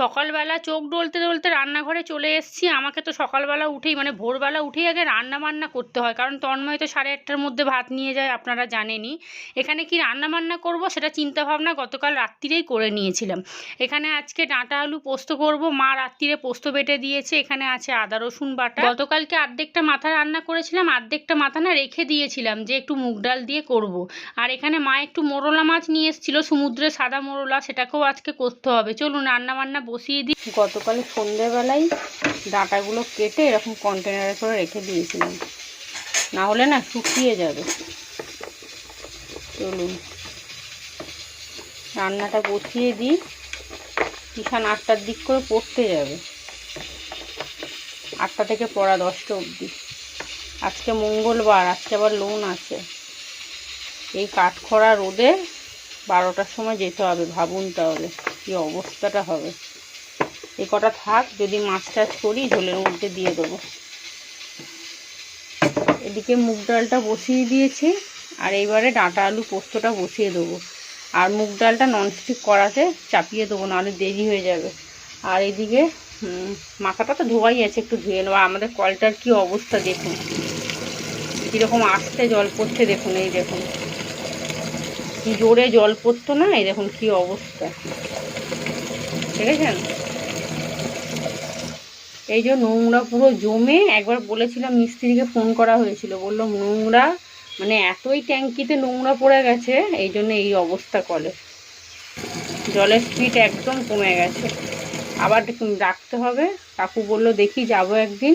সকালবেলা চোখ ডলতে ডলতে রান্নাঘরে চলে এসেছি। আমাকে তো সকালবেলা উঠেই মানে ভোরবেলা উঠেই আগে রান্না বান্না করতে হয়, কারণ তন্ময় তো 8:30টার মধ্যে ভাত নিয়ে যায়, আপনারা জানেনই। এখানে কি রান্না বান্না করব সেটা চিন্তা ভাবনা গতকাল রাত্রিরেই করে নিয়েছিলাম। এখানে আজকে ডাঁটা আলু পোস্ত করব। মা রাত্রিরে পোস্ত বেটে দিয়েছে, এখানে আছে আদা রসুন বাটা। গতকালকে অর্ধেকটা মাথা রান্না করেছিলাম, অর্ধেকটা মাথা না রেখে দিয়েছিলাম যে একটু মুগ ডাল দিয়ে করব। আর এখানে মা একটু মোরলা মাছ নিয়ে এসেছিল, সমুদ্রের সাদা মোরলা, সেটাকেও আজকে করতে হবে। চলুন রান্না বান্না বসিয়ে দিই। গতকাল সন্ধ্যেবেলায় ডাঁটাগুলো কেটে এরকম কন্টেনারে করে রেখে দিয়েছিলাম, না হলে না শুকিয়ে যাবে। চলুন রান্নাটা বসিয়ে দিই। কিষান 8টার দিক করে পড়তে যাবে, 8টা থেকে পড়া 10টা অবধি। আজকে মঙ্গলবার, আজকে আবার লোন আছে। এই কাঠখড়া রোদে 12টার সময় যেতে হবে। ভাবুন তাহলে কী অবস্থাটা হবে। এই কটা থাক, যদি মাছ টাছ করি ঝোলের মধ্যে দিয়ে দেবো। এদিকে মুগ ডালটা বসিয়ে দিয়েছি, আর এইবারে ডাঁটা আলু পোস্তটা বসিয়ে দেবো। আর মুগ ডালটা ননস্টিক কড়াতে চাপিয়ে দেবো, নাহলে দেরি হয়ে যাবে। আর এদিকে মাথাটা তো ধোয়াই আছে, একটু ধুয়ে নেবো। আমাদের কলটার কি অবস্থা দেখুন, কীরকম আস্তে জল পড়ছে দেখুন। এই দেখুন কি জোরে জল পড়তো না, এই দেখুন কি অবস্থা, দেখেছেন? এই যে নোংরা পুরো জমে, একবার বলেছিলাম মিস্ত্রিকে ফোন করা হয়েছিল, বললো নোংরা মানে এতই ট্যাঙ্কিতে নোংরা পড়ে গেছে, এই জন্য এই অবস্থা কলে। জলের স্পিড একদম কমে গেছে। আবার রাখতে হবে। কাকু বললো দেখি যাবো একদিন,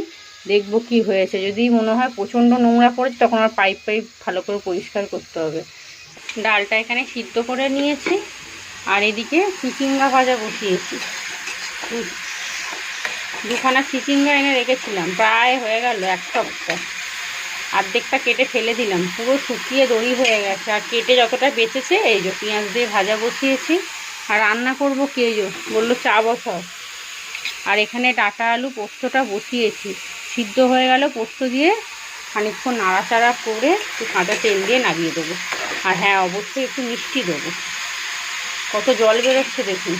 দেখবো কি হয়েছে। যদি মনে হয় প্রচণ্ড নোংরা পড়েছে তখন আর পাইপ ভালো করে পরিষ্কার করতে হবে। ডালটা এখানে সিদ্ধ করে নিয়েছি, আর এদিকে চিচিঙ্গা ভাজা বসিয়েছি। দুখানা চিচিঙ্গা এনে রেখেছিলাম, প্রায় হয়ে গেল 1 সপ্তাহ। অর্ধেকটা কেটে ফেলে দিলাম, পুরো শুকিয়ে দড়ি হয়ে গেছে। আর কেটে যতটা বেঁচেছে এই যে পেঁয়াজ দিয়ে ভাজা বসিয়েছি। আর রান্না করবো কি, এই যে বললো চা বসাও। আর এখানে ডাঁটা আলু পোস্তটা বসিয়েছি, সিদ্ধ হয়ে গেল। পোস্ত দিয়ে খানিকক্ষণ নাড়াচাড়া করে একটু কাঁচা তেল দিয়ে নামিয়ে দেবো। আর হ্যাঁ, অবশ্যই একটু মিষ্টি দেবো। কত জল বেরোচ্ছে দেখুন।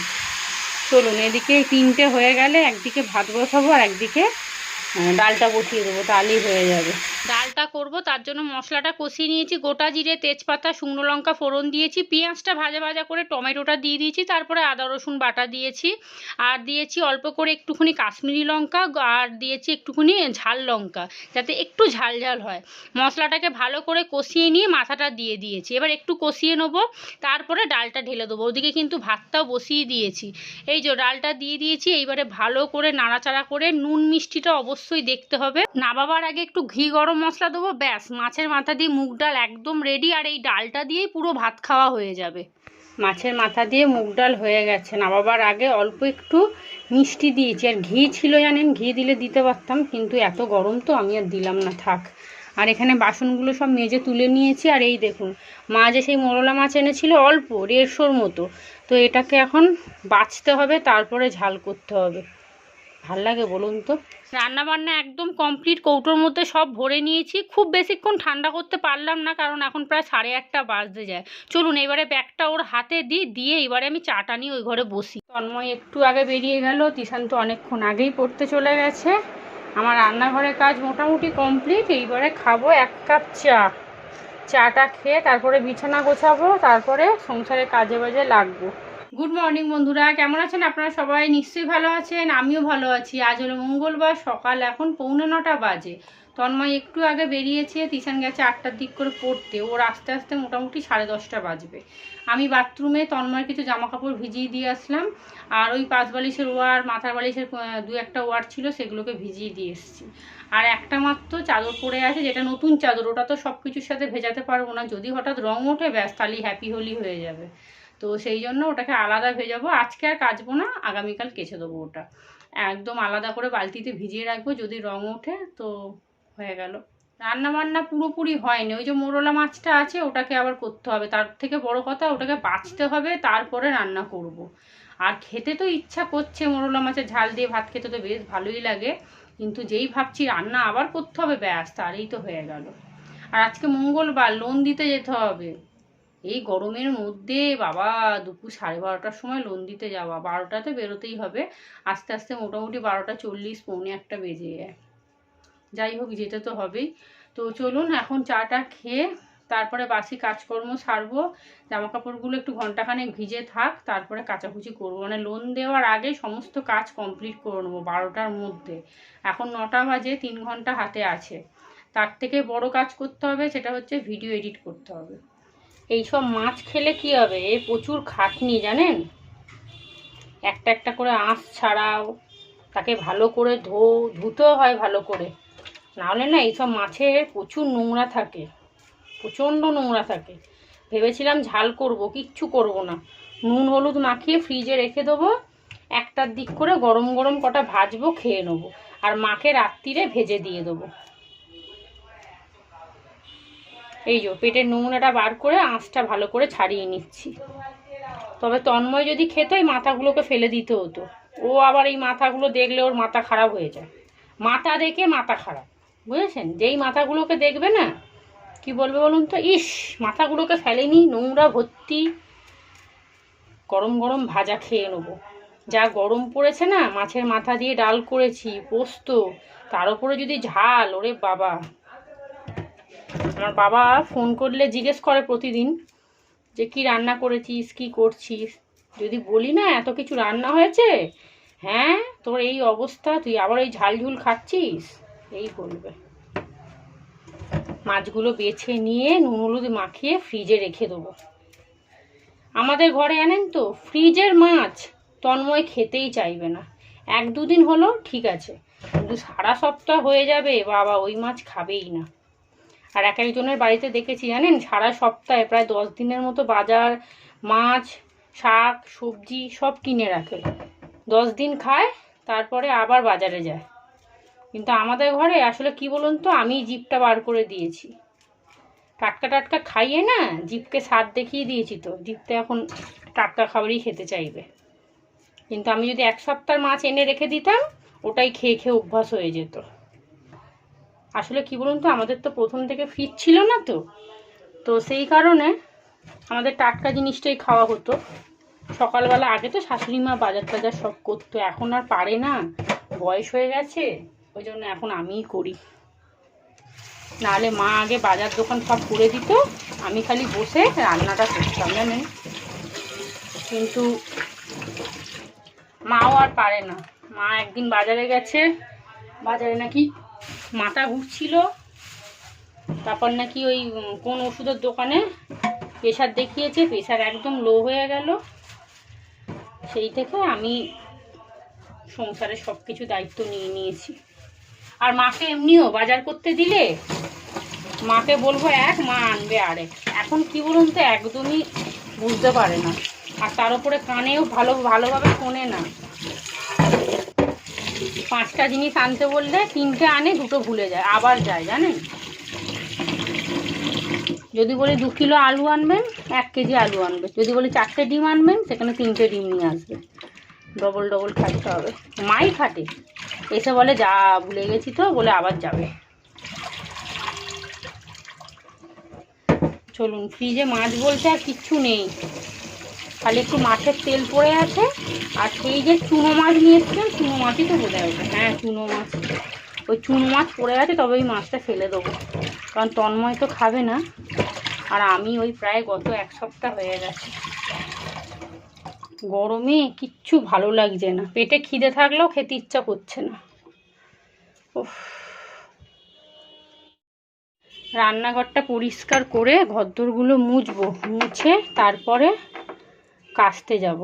চলুন এদিকে 3টে হয়ে গেলে একদিকে ভাত বসাবো, আর একদিকে ডালটা বসিয়ে দেবো, তাহলেই হয়ে যাবে। ডালটা করব, তার জন্য মশলাটা কষিয়ে নিয়েছি। গোটা জিরে, তেজপাতা, শুকনো লঙ্কা ফোড়ন দিয়েছি। পেঁয়াজটা ভাজা ভাজা করে টমেটোটা দিয়ে দিয়েছি, তারপরে আদা রসুন বাটা দিয়েছি। আর দিয়েছি অল্প করে একটুখানি কাশ্মীরি লঙ্কা, আর দিয়েছি একটুখানি ঝাল লঙ্কা, যাতে একটু ঝাল ঝাল হয়। মশলাটাকে ভালো করে কষিয়ে নিয়ে মাথাটা দিয়ে দিয়েছি। এবার একটু কষিয়ে নেবো, তারপরে ডালটা ঢেলে দেবো। ওদিকে কিন্তু ভাতটাও বসিয়ে দিয়েছি। এই যে ডালটা দিয়ে দিয়েছি, এইবারে ভালো করে নাড়াচাড়া করে নুন মিষ্টিটা অবশ্যই দেখতে হবে। নামাবার আগে একটু ঘি গরম মশলা দেবো, ব্যাস মাছের মাথা দিয়ে মুগ ডাল একদম রেডি। আর এই ডালটা দিয়েই পুরো ভাত খাওয়া হয়ে যাবে। মাছের মাথা দিয়ে মুগ ডাল হয়ে গেছে। নামাবার আগে অল্প একটু মিষ্টি দিয়েছি, আর ঘি ছিল জানেন, ঘি দিলে দিতে পারতাম, কিন্তু এত গরম তো আমি আর দিলাম না, থাক। আর এখানে বাসনগুলো সব মেজে তুলে নিয়েছি। আর এই দেখুন, মা যে সেই মোরলা মাছ এনেছিল অল্প 150 মতো, তো এটাকে এখন বাছতে হবে, তারপরে ঝাল করতে হবে। ভাল লাগে বলুন তো? রান্না বান্না একদম কমপ্লিট, কৌটোর মধ্যে সব ভরে নিয়েছি। খুব বেশিক্ষণ ঠান্ডা করতে পারলাম না, কারণ এখন প্রায় 8:30 বাজতে যায়। চলুন এবারে ব্যাগটা ওর হাতে দিয়ে এবারে আমি চাটা নিয়ে ওই ঘরে বসি। তন্ময় একটু আগে বেরিয়ে গেল, তিশান তো অনেকক্ষণ আগেই পড়তে চলে গেছে। আমার রান্নাঘরের কাজ মোটামুটি কমপ্লিট। এইবারে খাবো 1 কাপ চা। চাটা খেয়ে তারপরে বিছানা গোছাবো, তারপরে সংসারের কাজে বাজে লাগবো। গুড মর্নিং বন্ধুরা, কেমন আছেন আপনারা? সবাই নিশ্চয়ই ভালো আছেন, আমিও ভালো আছি। আজ হলো মঙ্গলবার, সকাল এখন 8:45 বাজে। তন্ময় একটু আগে বেরিয়েছে, তিশান গেছে 8টার দিক করে পড়তে। ওর আস্তে আস্তে মোটামুটি 10:30 বাজবে। আমি বাথরুমে তন্ময়ের কিছু জামা কাপড় ভিজিয়ে দিয়ে আসলাম, আর ওই 5 বালিশের ওয়ার, মাথার বালিশের 2-1টা ওয়ার ছিল, সেগুলোকে ভিজিয়ে দিয়ে এসেছি। আর একটা মাত্র চাদর পরে আছে, যেটা নতুন চাদর, ওটা তো সব কিছুর সাথে ভেজাতে পারবো না, যদি হঠাৎ রং ওঠে ব্যাস তাহলেই হ্যাপি হোলি হয়ে যাবে। তো সেই জন্য ওটাকে আলাদা ভেজাবো। আজকে আর কাচবো না, আগামীকাল কেচে দেবো। ওটা একদম আলাদা করে বালতিতে ভিজিয়ে রাখবো, যদি রং ওঠে তো হয়ে গেল। রান্না বান্না পুরোপুরি হয়নি, ওই যে মোরলা মাছটা আছে, ওটাকে আবার করতে হবে। তার থেকে বড় কথা, ওটাকে বাছতে হবে, তারপরে রান্না করব। আর খেতে তো ইচ্ছা করছে, মোরলা মাছের ঝাল দিয়ে ভাত খেতে তো বেশ ভালোই লাগে, কিন্তু যেই ভাবছি রান্না আবার করতে হবে, ব্যাস তারই তো হয়ে গেল। আর আজকে মঙ্গলবার, লোন দিতে যেতে হবে। এই গরমের মধ্যে বাবা দুপুর 12:30টার সময় লোন দিতে যাওয়া, 12টাতে বেরোতেই হবে, আস্তে আস্তে মোটামুটি 12:40 পৌনে 1 বেজে যায়। যাই হোক, যেতে তো হবেই। তো চলুন এখন চাটা খেয়ে তারপরে বাসি কাজকর্ম সারবো। জামা কাপড়গুলো একটু ঘন্টাখানেক ভিজে থাক, তারপরে কাচাকুচি করবো, মানে লোন দেওয়ার আগে সমস্ত কাজ কমপ্লিট করে নেবো 12টার মধ্যে। এখন 9টা বাজে, 3 ঘন্টা হাতে আছে। তার থেকে বড় কাজ করতে হবে, সেটা হচ্ছে ভিডিও এডিট করতে হবে। এইসব মাছ খেলে কি হবে, এ প্রচুর খাটনি জানেন। একটা একটা করে আঁশ ছাড়াও, তাকে ভালো করে ধুতেও হয় ভালো করে, নাহলে না এইসব মাছের প্রচুর নোংরা থাকে, প্রচণ্ড নোংরা থাকে। ভেবেছিলাম ঝাল করব, কিচ্ছু করব না, নুন হলুদ মাখিয়ে ফ্রিজে রেখে দেবো, 1টার দিক করে গরম গরম কটা ভাজবো, খেয়ে নেবো। আর মাকে রাত্রিরে ভেজে দিয়ে দেবো। এই যে পেটের নোংরাটা বার করে আঁশটা ভালো করে ছাড়িয়ে নিচ্ছি। তবে তন্ময় যদি খেত এই মাথাগুলোকে ফেলে দিতে হতো। ও আবার এই মাথাগুলো দেখলে ওর মাথা খারাপ হয়ে যায়। মাথা দেখে মাথা খারাপ, বুঝেছেন? যেই মাথাগুলোকে দেখবে না, কি বলবে বলুন তো, ইস মাথাগুলোকে ফেলেনি, নোংরা ভর্তি। গরম গরম ভাজা খেয়ে নেবো। যা গরম পড়েছে না, মাছের মাথা দিয়ে ডাল করেছি, পোস্ত, তার উপরে যদি ঝাল, ওরে বাবা। আমার বাবা ফোন করলে জিজ্ঞেস করে প্রতিদিন যে কি রান্না করেছিস, কি করছিস। যদি বলি না এত কিছু রান্না হয়েছে, হ্যাঁ তোর এই অবস্থা, তুই আবার ওই ঝাল ঝুল খাচ্ছিস, এই বলবে। মাছগুলো বেছে নিয়ে নুন হলুদ মাখিয়ে ফ্রিজে রেখে দেবো। আমাদের ঘরে জানেন তো, ফ্রিজের মাছ তন্ময় খেতেই চাইবে না। 1-2 দিন হলো ঠিক আছে, কিন্তু সারা সপ্তাহ হয়ে যাবে বাবা, ওই মাছ খাবেই না। আর এক একজনের বাড়িতে দেখেছি জানেন, সারা সপ্তাহে প্রায় 10 দিনের মতো বাজার, মাছ, শাক, সবজি সব কিনে রাখে। 10 দিন খায়, তারপরে আবার বাজারে যায়। কিন্তু আমাদের ঘরে আসলে কি বলুন তো, আমি জিভটা বার করে দিয়েছি। টাটকা টাটকা খাইয়ে না জিভকে স্বাদ দেখিয়ে দিয়েছি, তো জিভটা এখন টাটকা খাবারই খেতে চাইবে। কিন্তু আমি যদি 1 সপ্তাহ মাছ এনে রেখে দিতাম, ওটাই খেয়ে খেয়ে অভ্যাস হয়ে যেত। আসলে কি বলুন তো, আমাদের তো প্রথম থেকে ফ্রিজ ছিল না, তো সেই কারণে আমাদের টাটকা জিনিসটাই খাওয়া হতো। সকালবেলা আগে তো শাশুড়ি মা বাজার টাজার সব করতো, এখন আর পারে না, বয়স হয়ে গেছে, ওই জন্য এখন আমিই করি। নাহলে মা আগে বাজার দোকান সব করে দিত, আমি খালি বসে রান্নাটা করতাম জানেন। কিন্তু মাও আর পারে না। মা একদিন বাজারে গেছে, বাজারে নাকি মাথা ঘুরছিল, তারপর নাকি ওই কোন ওষুধের দোকানে প্রেশার দেখিয়েছে, প্রেশার একদম লো হয়ে গেল। সেই থেকে আমি সংসারের সব কিছু দায়িত্ব নিয়ে নিয়েছি। আর মাকে এমনিও বাজার করতে দিলে মাকে বলবো এক, মা আনবে আরেক। এখন কি বলুন তো, একদমই বুঝতে পারে না, আর তার উপরে কানেও ভালোভাবে শোনে না। 5টা জিনিস আনতে বললে 3টে আনে, 2টো ভুলে যায়, আবার যায় জানেন। যদি বলি 2 কিলো আলু আনবেন, 1 কেজি আলু আনবে। যদি বলি 4টে ডিম আনবেন, সেখানে 3টে ডিম নিয়ে আসবে। ডবল ডবল খাটতে হবে, মাই খাটে। এসে বলে যা ভুলে গেছি তো, বলে আবার যাবে। চলুন, ফ্রিজে মাছ বলতে আর কিচ্ছু নেই, খালি একটু মাছের তেল পড়ে আছে। আর সেই যে চুনো মাছ নিয়ে এসছিলাম, চুনো মাছই তো বোঝা যাবে, হ্যাঁ চুনো মাছ, ওই চুনো মাছ পড়ে আছে, তবে ওই মাছটা ফেলে দেবো, কারণ তন্ময় তো খাবে না। আর আমি ওই প্রায় গত 1 সপ্তাহ হয়ে গেছে, গরমে কিচ্ছু ভালো লাগছে না, পেটে খিদে থাকলেও খেতে ইচ্ছা করছে না। উফ, রান্নাঘরটা পরিষ্কার করে ঘরদোরগুলো মুছবো, মুছে তারপরে কাচতে যাব,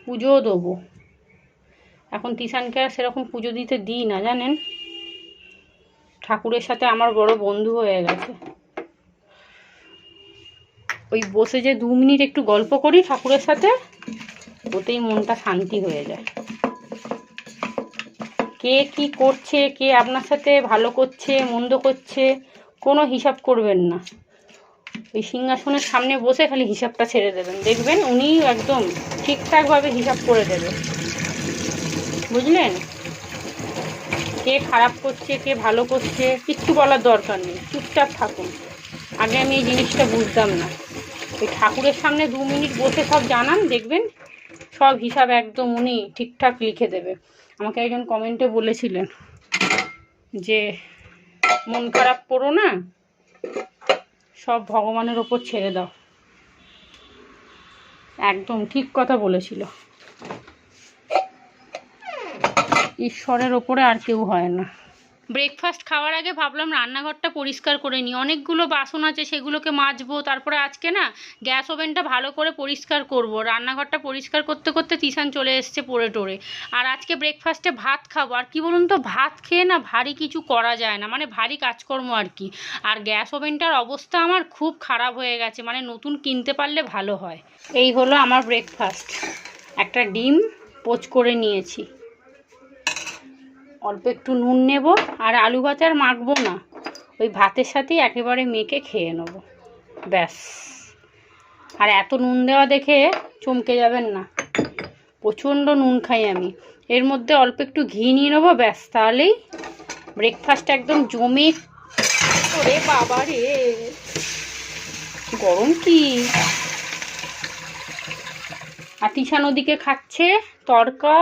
পুজোও দেবো। এখন তিশানকে আর সেরকম পুজো দিতে দিই না জানেন, ঠাকুরের সাথে আমার বড় বন্ধু হয়ে গেছে। ওই বসে যে 2 মিনিট একটু গল্প করি ঠাকুরের সাথে, ওতেই মনটা শান্তি হয়ে যায়। কে কি করছে, কে আপনার সাথে ভালো করছে মন্দ করছে, কোনো হিসাব করবেন না। ওই সিংহাসনের সামনে বসে খালি হিসাবটা ছেড়ে দেবেন, দেখবেন উনি একদম ঠিকঠাকভাবে হিসাব করে দেবে, বুঝলেন? কে খারাপ করছে, কে ভালো করছে, কিচ্ছু বলার দরকার নেই, চুপচাপ থাকুন। আগে আমি এই জিনিসটা বুঝতাম না। ওই ঠাকুরের সামনে 2 মিনিট বসে সব জানান, দেখবেন সব হিসাব একদম উনি ঠিকঠাক লিখে দেবে। আমাকে একজন কমেন্টে বলেছিলেন যে মন খারাপ করো না, সব ভগবানের ওপর ছেড়ে দাও। একদম ঠিক কথা বলেছিল। ঈশ্বরের ওপরে আর কেউ হয় না। ব্রেকফাস্ট খাওয়ার আগে ভাবলাম রান্নাঘরটা পরিষ্কার করে নিই, অনেকগুলো বাসন আছে সেগুলোকে মাজবো, তারপরে আজকে না গ্যাস ওভেনটা ভালো করে পরিষ্কার করব। রান্নাঘরটা পরিষ্কার করতে করতে তিশান চলে এসছে পড়ে টোরে। আর আজকে ব্রেকফাস্টে ভাত খাবো। আর কি বলুন তো, ভাত খেয়ে না ভারী কিছু করা যায় না, মানে ভারী কাজকর্ম আর কি। আর গ্যাস ওভেনটার অবস্থা আমার খুব খারাপ হয়ে গেছে, মানে নতুন কিনতে পারলে ভালো হয়। এই হলো আমার ব্রেকফাস্ট। একটা ডিম পোচ করে নিয়েছি, অল্প একটু নুন নেব, আর আলু ভাজা আর মাখবো না, ওই ভাতের সাথেই একেবারে মেখে খেয়ে নেব, ব্যাস। আর এত নুন দেওয়া দেখে চমকে যাবেন না, প্রচণ্ড নুন খাই আমি। এর মধ্যে অল্প একটু ঘি নিয়ে নেবো, ব্যাস, তাহলেই ব্রেকফাস্ট একদম জমে। ওরে বাবা রে, গরম কি! আর তিশান ওদিকে খাচ্ছে তড়কা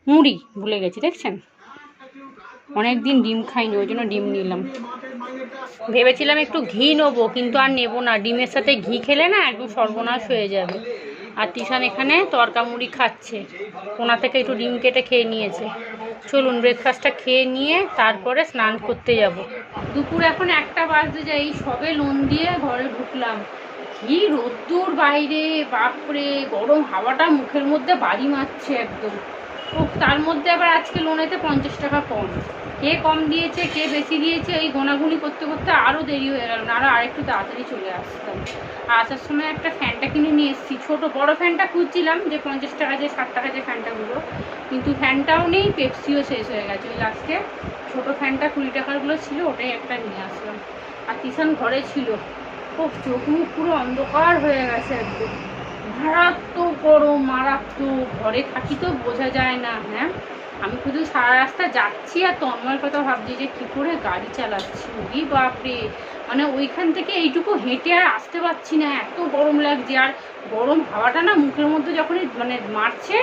মুড়ি, ভুলে গেছি, দেখছেন অনেকদিন ডিম খাইনি, ওই জন্য ডিম নিলাম। ভেবেছিলাম একটু ঘি নেবো, কিন্তু আর নেবো না, ডিমের সাথে ঘি খেলে না একদম সর্বনাশ হয়ে যাবে। আর তিশান এখানে তড়কা মুড়ি খাচ্ছে, কোনা থেকে একটু ডিম কেটে খেয়ে নিয়েছে। চলুন ব্রেকফাস্টটা খেয়ে নিয়ে তারপরে স্নান করতে যাব। দুপুর এখন 1টা বাজতে যাই, সবে লোন দিয়ে ঘরে ঢুকলাম। কি রোদ্দুর বাইরে, বাপরে, গরম হাওয়াটা মুখের মধ্যে বাড়ি মারছে একদম। ও, তার মধ্যে আবার আজকে লোনেতে 50 টাকা কম। কে কম দিয়েছে কে বেশি দিয়েছে এই গোনাগুনি করতে করতে আরও দেরি হয়ে গেল, না আর একটু তাড়াতাড়ি চলে আসতাম। আসার সময় একটা ফ্যানটা কিনে নিয়ে এসেছি, ছোটো বড় ফ্যানটা খুঁজছিলাম, যে 50 টাকা যে 60 টাকা যে ফ্যানটাগুলো, কিন্তু ফ্যানটাও নেই, পেপসিও শেষ হয়ে গেছে। ওই লাস্টে ছোটো ফ্যানটা 20 টাকারগুলো ছিল, ওটাই একটা নিয়ে আসলাম। আর তিশান ঘরে ছিল, ও চোখ মুখ পুরো অন্ধকার হয়ে গেছে একদম, মারাত্মক গরম, মারাত্মক। ঘরে থাকি তো বোঝা যায় না। হ্যাঁ, আমি শুধু সারা রাস্তা যাচ্ছি আর তন্ময়ের কথা ভাবছি যে কী করে গাড়ি চালাচ্ছি। ওই বাপরে, মানে ওইখান থেকে এইটুকু হেঁটে আর আসতে পারছি না, এত গরম লাগছে। আর গরম হাওয়াটা না মুখের মধ্যে যখনই মানে মারছে,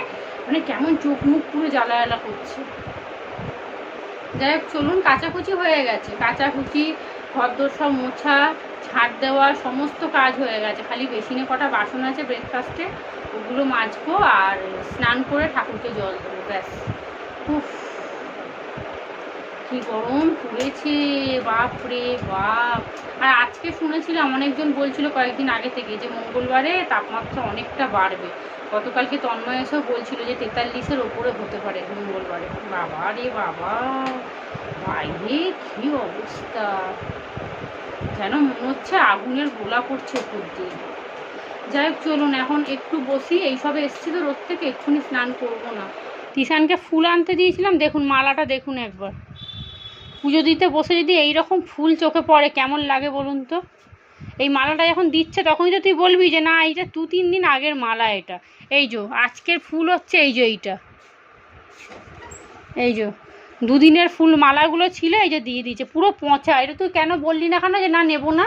মানে কেমন চোখ মুখ পুরো জ্বালা জ্বালা করছে। যাই হোক, চলুন, কাচাকুচি হয়ে গেছে, কাচাকুচি ঘরদোর সব মোছা ঝাড় দেওয়া সমস্ত কাজ হয়ে গেছে, খালি বেসিনে কটা বাসন আছে ব্রেকফাস্টে, ওগুলো মাজবো আর স্নান করে ঠাকুরকে জল দেবো, ব্যাস। উফ, কি গরম পড়েছে, বাপরে বাপ। আর আজকে শুনেছিলাম, অনেকজন বলছিল কয়েকদিন আগে থেকে, যে মঙ্গলবারে তাপমাত্রা অনেকটা বাড়বে। গতকালকে তন্ময় এসেও বলছিল যে 43-এর ওপরে হতে পারে মঙ্গলবারে। বাবা রে বাবা, বাইরে কি অবস্থা, যেন মনে হচ্ছে আগুনের গোলা পড়ছে উপর দিয়ে। যাই হোক, চলুন এখন একটু বসি, এইসবে এসছি তো রোদ থেকে, এক্ষুনি স্নান করবো না। তিশানকে ফুল আনতে দিয়েছিলাম, দেখুন মালাটা দেখুন একবার। পুজো দিতে বসে যদি এইরকম ফুল চোখে পড়ে কেমন লাগে বলুন তো। এই মালাটা যখন দিচ্ছে তখনই তো তুই বলবি যে না, এইটা 2-3 দিন আগের মালা এটা। এই যে আজকের ফুল হচ্ছে এই যে এইটা, এই যে 2 দিনের ফুল মালাগুলো ছিল, এই যে দিয়ে দিয়েছে পুরো পচা। এটা তুই কেন বললি না কেন যে না নেবো না?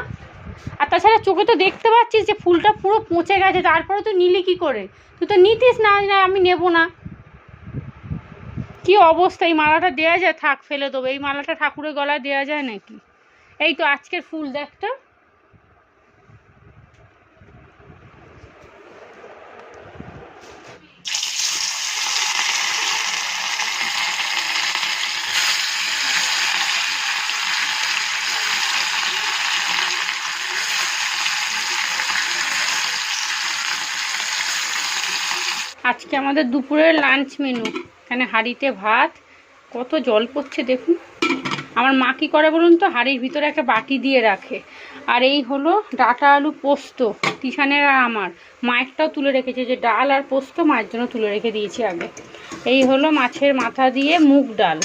আর তাছাড়া চোখে তো দেখতে পাচ্ছিস যে ফুলটা পুরো পচে গেছে, তারপরে তুই নিলি কি করে? তুই তো নিতিস না, আমি নেবো না। কি অবস্থা, এই মালাটা দেওয়া যায়? থাক, ফেলে দেবো। এই মালাটা ঠাকুরের গলায় দেওয়া যায় নাকি? এই তো আজকের ফুল দেখটা। আজকে আমাদের দুপুরের লাঞ্চ মেনু, এখানে হাঁড়িতে ভাত, কত জল পড়ছে দেখুন। আমার মা কী করে বলুন তো, হাঁড়ির ভিতরে একটা বাটি দিয়ে রাখে। আর এই হলো ডাঁটা আলু পোস্ত, তিশানের আর আমার। মায়েরটাও তুলে রেখেছে, যে ডাল আর পোস্ত মায়ের জন্য তুলে রেখে দিয়েছি আগে। এই হলো মাছের মাথা দিয়ে মুগ ডাল,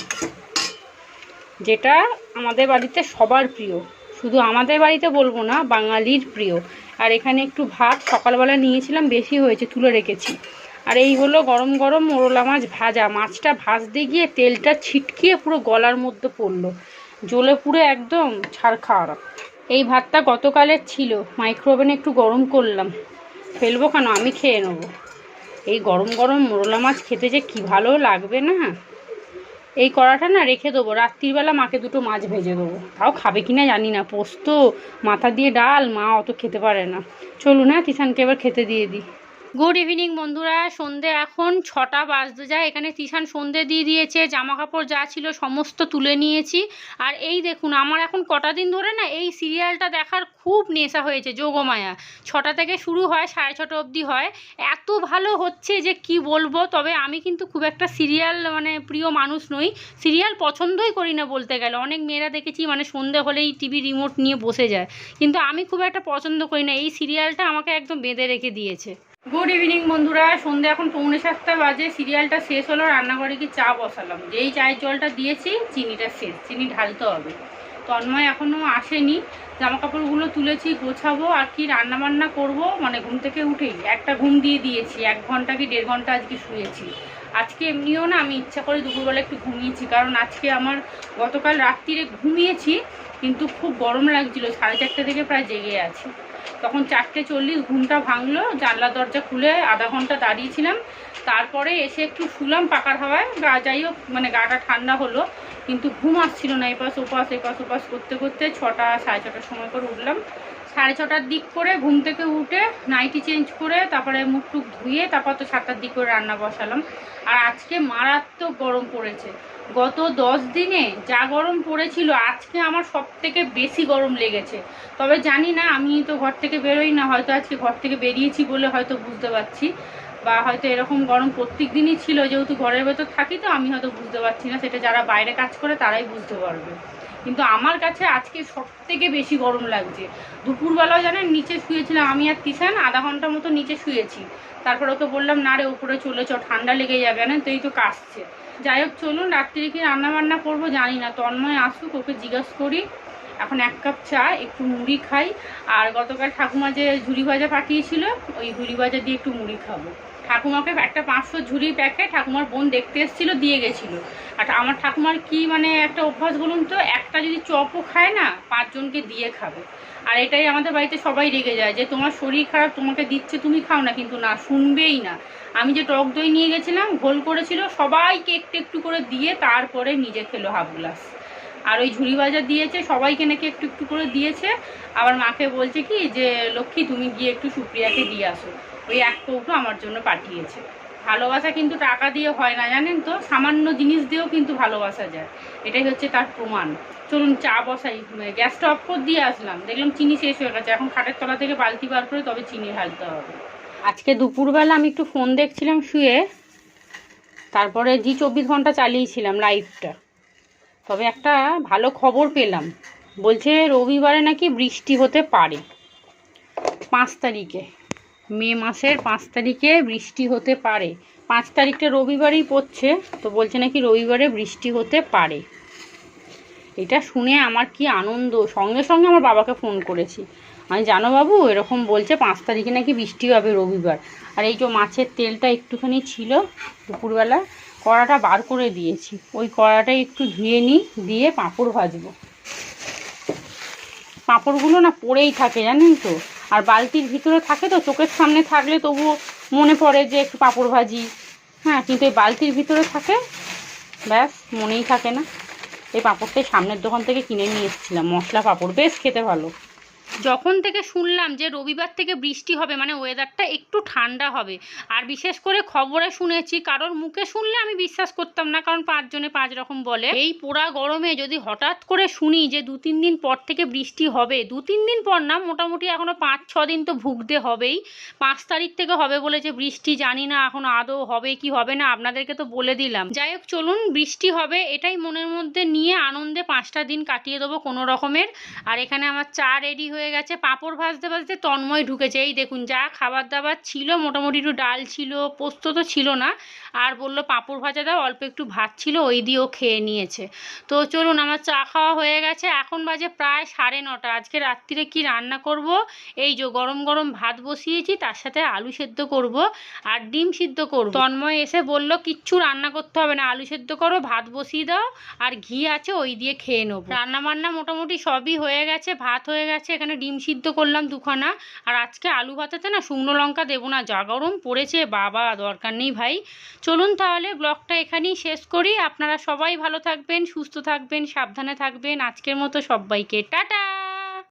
যেটা আমাদের বাড়িতে সবার প্রিয়, শুধু আমাদের বাড়িতে বলবো না, বাঙালির প্রিয়। আর এখানে একটু ভাত সকালবেলা নিয়েছিলাম, বেশি হয়েছে, তুলে রেখেছি। আর এই হলো গরম গরম মোরলা মাছ ভাজা। মাছটা ভাজতে গিয়ে তেলটা ছিটকিয়ে পুরো গলার মধ্যে পড়লো, জ্বলে পুড়ে একদম ছাড়খাড়। এই ভাতটা গতকালের ছিল, মাইক্রোওভেনে একটু গরম করলাম। ফেলবো কেন, আমি খেয়ে নেবো। এই গরম গরম মোরলা মাছ খেতে যে কি ভালো লাগবে না। এই কড়াটা না রেখে দেবো, রাত্রিবেলা মাকে দুটো মাছ ভেজে দেবো। তাও খাবে কিনা জানি না, পোস্ত মাথা দিয়ে ডাল মা অত খেতে পারে না। চলুন হ্যাঁ, তিশানকে এবার খেতে দিয়ে দিই। গুড ইভিনিং বন্ধুরা, সন্ধে এখন 6টা বাজতে যায়। এখানে তিশান সন্ধে দিয়ে দিয়েছে, জামা কাপড় যা ছিল সমস্ত তুলে নিয়েছি। আর এই দেখুন, আমার এখন কটা দিন ধরে না এই সিরিয়ালটা দেখার খুব নেশা হয়েছে, যোগমায়া। 6টা থেকে শুরু হয়, 6:30 অবধি হয়। এত ভালো হচ্ছে যে কি বলবো। তবে আমি কিন্তু খুব একটা সিরিয়াল মানে প্রিয় মানুষ নই, সিরিয়াল পছন্দই করি না বলতে গেলে। অনেক মেয়েরা দেখেছি মানে সন্ধে হলেই টিভি রিমোট নিয়ে বসে যায়, কিন্তু আমি খুব একটা পছন্দ করি না। এই সিরিয়ালটা আমাকে একদম বেঁধে রেখে দিয়েছে। গুড ইভিনিং বন্ধুরা, সন্ধ্যে এখন 6:45 বাজে। সিরিয়ালটা শেষ হলো, রান্নাঘরে কি চা বসালাম। যেই চায়ের জলটা দিয়েছি চিনিটা শেষ, চিনি ঢালতে হবে। তন্ময় এখনও আসেনি, জামা কাপড়গুলো তুলেছি, গোছাবো আর কি রান্নাবান্না করব। মানে ঘুম থেকে উঠেই একটা ঘুম দিয়ে দিয়েছি, 1 ঘন্টা কি 1.5 ঘন্টা আজকে শুয়েছি। আজকে এমনিও না আমি ইচ্ছা করে দুপুরবেলা একটু ঘুমিয়েছি, কারণ আজকে আমার গতকাল রাত্রিরে ঘুমিয়েছি কিন্তু খুব গরম লাগছিল। 4:30 থেকে প্রায় জেগে আছি। তখন 4:40 ঘুমটা ভাঙলো, জানলা দরজা খুলে আধা ঘন্টা দাঁড়িয়েছিলাম। তারপরে এসে একটু শুলাম পাকার হাওয়ায়, যাই হোক মানে গাটা ঠান্ডা হলো, কিন্তু ঘুম আসছিল না। এপাশ ওপাশ করতে করতে 6টা 6:30টার সময় করে উঠলাম। 6:30টার দিক করে ঘুম থেকে উঠে নাইটি চেঞ্জ করে তারপরে মুখ টুক ধুয়ে তারপর তো 7টার দিক করে রান্না বসালাম। আর আজকে মারাত্মক গরম পড়েছে। গত 10 দিনে যা গরম পড়েছিল আজকে আমার সব থেকে বেশি গরম লেগেছে। তবে জানি না, আমি তো ঘর থেকে বেরোই না, হয়তো আজকে ঘর থেকে বেরিয়েছি বলে হয়তো বুঝতে পারছি, বা হয়তো এরকম গরম প্রত্যেক দিনই ছিল, যেহেতু ঘরের ভেতর থাকি তো আমি হয়তো বুঝতে পারছি না। সেটা যারা বাইরে কাজ করে তারাই বুঝতে পারবে, কিন্তু আমার কাছে আজকে সব থেকে বেশি গরম লাগছে। দুপুরবেলাও জানেন নিচে শুয়েছিলাম আমি আর তিশান, আধা ঘন্টা মতো নিচে শুয়েছি। তারপর ওকে বললাম না রে উপরে চলে চ, ঠান্ডা লেগে যাবে না, তো এই তো কাশছে। যাই হোক চলুন, রাত্রে কি রান্না বান্না করবো জানি না, তন্ময় আসুক ওকে জিজ্ঞাসা করি। এখন 1 কাপ চা, একটু মুড়ি খাই। আর গতকাল ঠাকুমা যে ঝুড়ি ভাজা পাঠিয়েছিল, ওই ঝুড়ি ভাজা দিয়ে একটু মুড়ি খাবো। ঠাকুমাকে একটা 500 ঝুড়ি প্যাকেট ঠাকুমার বোন দেখতে এসেছিলো, দিয়ে গেছিলো। আর আমার ঠাকুমার কি মানে একটা অভ্যাস বলুন তো, একটা যদি চপও খায় না 5 জনকে দিয়ে খাবে। আর এটাই আমাদের বাড়িতে সবাই রেগে যায় যে তোমার শরীর খারাপ, তোমাকে দিচ্ছে তুমি খাও না, কিন্তু না, শুনবেই না। আমি যে টক দই নিয়ে গেছিলাম, ঘোল করেছিল, সবাইকে একটু একটু করে দিয়ে তারপরে নিজে খেলো হাফ গ্লাস। আর ওই ঝুড়ি ভাজা দিয়েছে, সবাইকে নাকি একটু একটু করে দিয়েছে। আবার মাকে বলছে কি যে লক্ষ্মী তুমি গিয়ে একটু সুপ্রিয়াকে দিয়ে আসো, ওই 1 কৌটো আমার জন্য পাঠিয়েছে। ভালোবাসা কিন্তু টাকা দিয়ে হয় না জানেন তো, সামান্য জিনিস দিয়েও কিন্তু ভালোবাসা যায়, এটাই হচ্ছে তার প্রমাণ। চলুন চা বসাই, গ্যাসটা অফ করে দিয়ে আসলাম, দেখলাম চিনি শেষ হয়ে গেছে। এখন খাটের তলা থেকে বালতি বার করে তবে চিনি ঢালতে হবে। আজকে দুপুরবেলা আমি একটু ফোন দেখছিলাম শুয়ে, তারপরে জি 24 ঘন্টা চালিয়েছিলাম লাইভটা। তবে একটা ভালো খবর পেলাম, বলছে রবিবারে নাকি বৃষ্টি হতে পারে। 5 তারিখে, মে মাসের 5 তারিখে বৃষ্টি হতে পারে। 5 তারিখটা রবিবারই পড়ছে, তো বলছে নাকি রবিবারে বৃষ্টি হতে পারে। এটা শুনে আমার কি আনন্দ, সঙ্গে সঙ্গে আমার বাবাকে ফোন করেছি। আমি জানো বাবু এরকম বলছে 5 তারিখে নাকি বৃষ্টি হবে রবিবার। আর এই যে মাছের তেলটা একটুখানি ছিল দুপুরবেলা, কড়াটা বার করে দিয়েছি, ওই কড়াটাই একটু ধুয়ে নিই, দিয়ে পাঁপড় ভাজবো। পাঁপড়গুলো না পড়েই থাকে জানেন তো, আর বালতির ভিতরে থাকে তো, চোখের সামনে থাকলে তবুও মনে পড়ে যে একটু পাঁপড় ভাজি, হ্যাঁ, কিন্তু এই বালতির ভিতরে থাকে, ব্যাস মনেই থাকে না। এই পাঁপড়টাই সামনের দোকান থেকে কিনে নিয়ে এসেছিলাম, মশলা পাঁপড়, বেশ খেতে ভালো। যখন থেকে শুনলাম যে রবিবার থেকে বৃষ্টি হবে মানে ওয়েদারটা একটু ঠান্ডা হবে, আর বিশেষ করে খবরে শুনেছি, কারোর মুখে শুনলে আমি বিশ্বাস করতাম না, কারণ 5 জনে 5 রকম বলে। এই পোড়া গরমে যদি হঠাৎ করে শুনি যে 2-3 দিন পর থেকে বৃষ্টি হবে, 2-3 দিন পর না, মোটামুটি এখনও 5-6 দিন তো ভুগতে হবেই। 5 তারিখ থেকে হবে বলেছে বৃষ্টি, জানি না এখন আদৌ হবে কি হবে না, আপনাদেরকে তো বলে দিলাম। যাই হোক চলুন, বৃষ্টি হবে এটাই মনের মধ্যে নিয়ে আনন্দে 5টা দিন কাটিয়ে দেবো কোনো রকমের। আর এখানে আমার চা রেডি হয়ে হয়ে গেছে। পাঁপড় ভাজতে ভাজতে তন্ময় ঢুকেছে। এই দেখুন, যা খাবার দাবার ছিল, মোটামুটি একটু ডাল ছিল, পোস্ত তো ছিল না, আর বললো পাঁপড় ভাজা দাও, অল্প একটু ভাত ছিল, ওই দিয়েও খেয়ে নিয়েছে। তো চলুন, আমার চা খাওয়া হয়ে গেছে, এখন বাজে প্রায় 9:30। আজকে রাত্রিরে কি রান্না করব, এই যে গরম গরম ভাত বসিয়েছি, তার সাথে আলু সেদ্ধ করব আর ডিম সিদ্ধ করব। তন্ময় এসে বলল কিচ্ছু রান্না করতে হবে না, আলু সেদ্ধ করো, ভাত বসিয়ে দাও, আর ঘি আছে ওই দিয়ে খেয়ে নেবো। রান্না বান্না মোটামুটি সবই হয়ে গেছে, ভাত হয়ে গেছে, এখানে ডিম সিদ্ধ করলাম দুখানা। আর আজকে আলু ভাতেতে না শুকনো লঙ্কা দেবো না, যা গরম পড়েছে বাবা, দরকার নেই ভাই। চলুন তাহলে ব্লগটা এখানেই শেষ করি। আপনারা সবাই ভালো থাকবেন, সুস্থ থাকবেন, সাবধানে থাকবেন। আজকের মতো সবাইকে টাটা।